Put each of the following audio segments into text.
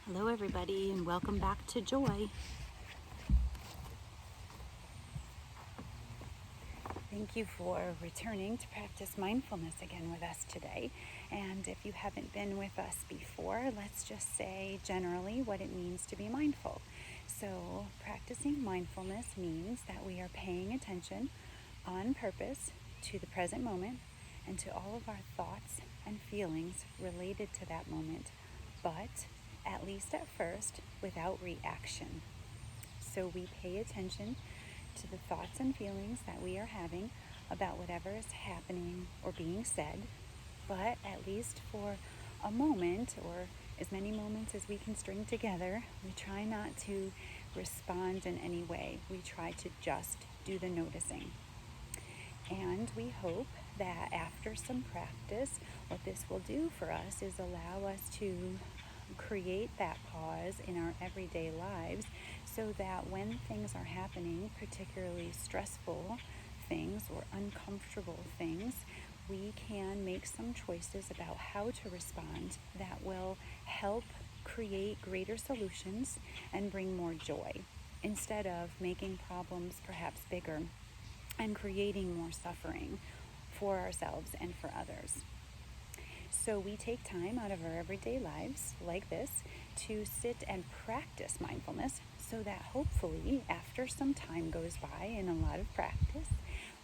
Hello everybody and welcome back to joY. Thank you for returning to practice mindfulness again with us today. And if you haven't been with us before, let's just say generally what it means to be mindful. So practicing mindfulness means that we are paying attention on purpose to the present moment and to all of our thoughts and feelings related to that moment, but at least at first, without reaction. So we pay attention to the thoughts and feelings that we are having about whatever is happening or being said, but at least for a moment or as many moments as we can string together, we try not to respond in any way. We try to just do the noticing. And we hope that after some practice, what this will do for us is allow us to create that pause in our everyday lives so that when things are happening, particularly stressful things or uncomfortable things, we can make some choices about how to respond that will help create greater solutions and bring more joy instead of making problems perhaps bigger and creating more suffering for ourselves and for others. So we take time out of our everyday lives like this to sit and practice mindfulness so that hopefully after some time goes by and a lot of practice,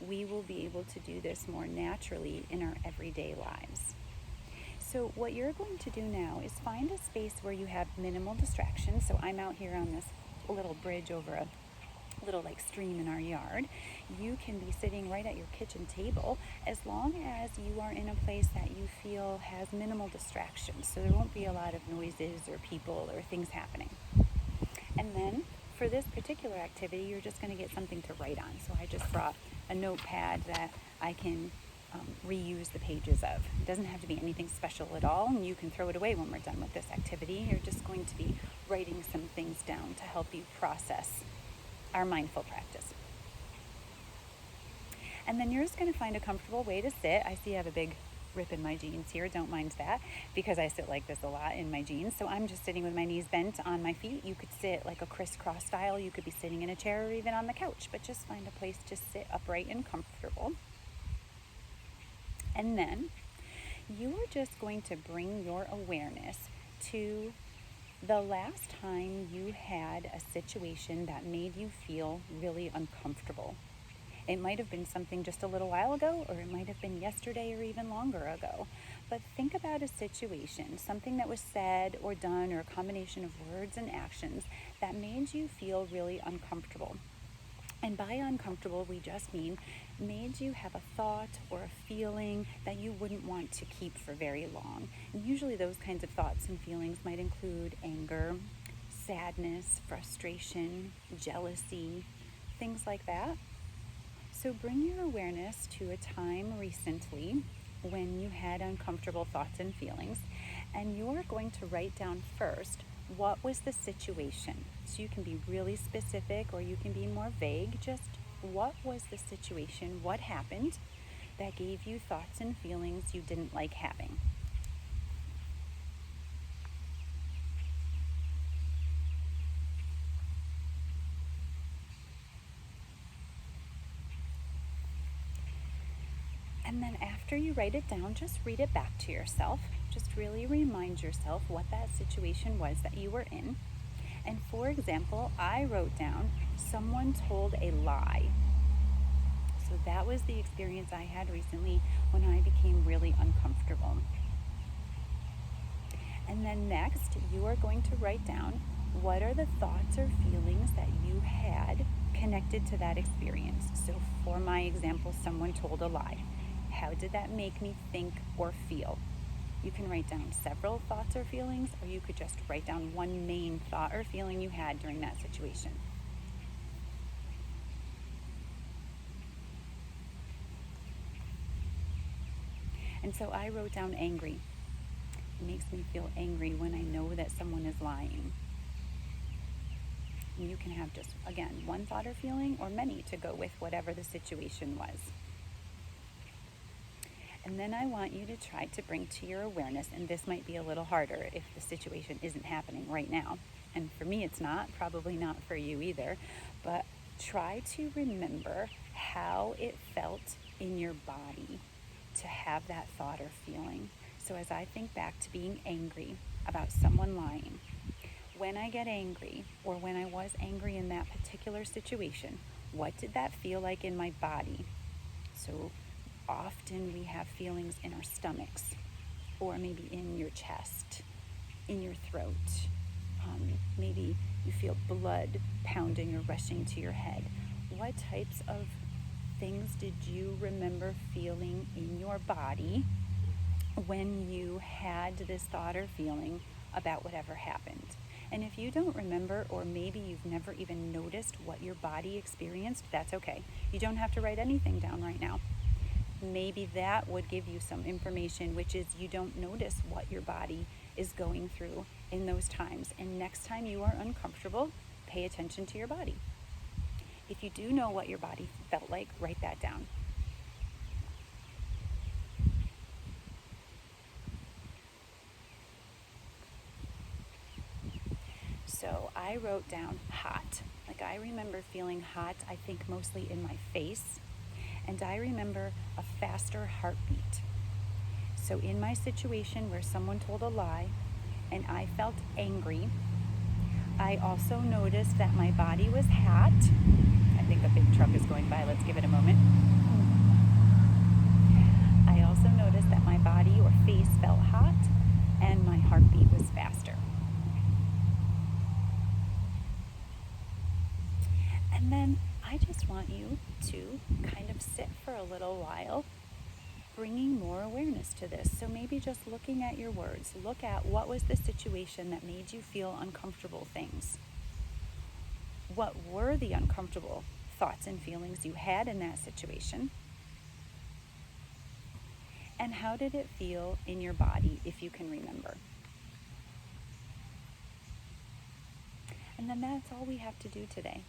we will be able to do this more naturally in our everyday lives. So what you're going to do now is find a space where you have minimal distractions. So I'm out here on this little bridge over a little stream in our yard. You can be sitting right at your kitchen table as long as you are in a place that you feel has minimal distractions, so there won't be a lot of noises or people or things happening. And then for this particular activity, you're just going to get something to write on. So I just brought a notepad that I can reuse the pages of. It doesn't have to be anything special at all, and you can throw it away when we're done with this activity. You're just going to be writing some things down to help you process our mindful practice. And then you're just going to find a comfortable way to sit. I see I have a big rip in my jeans here. Don't mind that because I sit like this a lot in my jeans. So I'm just sitting with my knees bent on my feet. You could sit like a crisscross style. You could be sitting in a chair or even on the couch, but just find a place to sit upright and comfortable. And then you are just going to bring your awareness to the last time you had a situation that made you feel really uncomfortable. It might have been something just a little while ago, or it might have been yesterday or even longer ago. But think about a situation, something that was said or done or a combination of words and actions that made you feel really uncomfortable. And by uncomfortable, we just mean made you have a thought or a feeling that you wouldn't want to keep for very long. And usually those kinds of thoughts and feelings might include anger, sadness, frustration, jealousy, things like that. So bring your awareness to a time recently when you had uncomfortable thoughts and feelings, and you're going to write down first what was the situation. So you can be really specific or you can be more vague. Just what was the situation? What happened that gave you thoughts and feelings you didn't like having? And then after you write it down, just read it back to yourself. Just really remind yourself what that situation was that you were in. And for example, I wrote down, someone told a lie. So that was the experience I had recently when I became really uncomfortable. And then next, you are going to write down what are the thoughts or feelings that you had connected to that experience. So for my example, someone told a lie. How did that make me think or feel? You can write down several thoughts or feelings, or you could just write down one main thought or feeling you had during that situation. And so I wrote down angry. It makes me feel angry when I know that someone is lying. And you can have just, again, one thought or feeling or many to go with whatever the situation was. And then I want you to try to bring to your awareness, and this might be a little harder if the situation isn't happening right now. And for me, it's not, probably not for you either, but try to remember how it felt in your body to have that thought or feeling. So as I think back to being angry about someone lying, when I get angry, or when I was angry in that particular situation, what did that feel like in my body? So often we have feelings in our stomachs, or maybe in your chest, in your throat. Maybe you feel blood pounding or rushing to your head. What types of things did you remember feeling in your body when you had this thought or feeling about whatever happened? And if you don't remember, or maybe you've never even noticed what your body experienced, that's okay. You don't have to write anything down right now. Maybe that would give you some information, which is you don't notice what your body is going through in those times. And next time you are uncomfortable, pay attention to your body. If you do know what your body felt like, write that down. So I wrote down hot. Like, I remember feeling hot, I think mostly in my face. And I remember a faster heartbeat. So in my situation where someone told a lie and I felt angry, I also noticed that my body was hot. I think a big truck is going by. Let's give it a moment. I also noticed that my body or face felt hot and my heartbeat was faster. And then I just want you to kind of sit for a little while, bringing more awareness to this. So maybe just looking at your words, look at what was the situation that made you feel uncomfortable things. What were the uncomfortable thoughts and feelings you had in that situation? And how did it feel in your body, if you can remember? And then that's all we have to do today.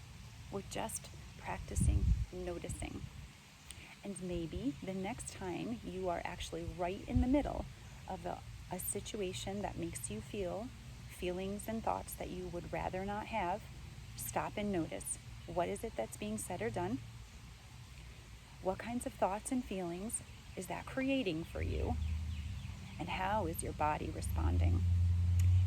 We're just practicing noticing. And maybe the next time you are actually right in the middle of a situation that makes you feel feelings and thoughts that you would rather not have, stop and notice. What is it that's being said or done? What kinds of thoughts and feelings is that creating for you? And how is your body responding?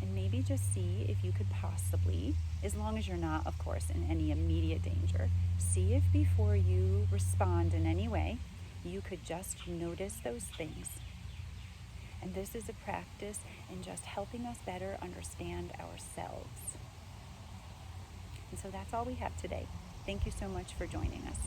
And maybe just see if you could possibly, as long as you're not, of course, in any immediate danger, see if before you respond in any way, you could just notice those things. And this is a practice in just helping us better understand ourselves. And so that's all we have today. Thank you so much for joining us.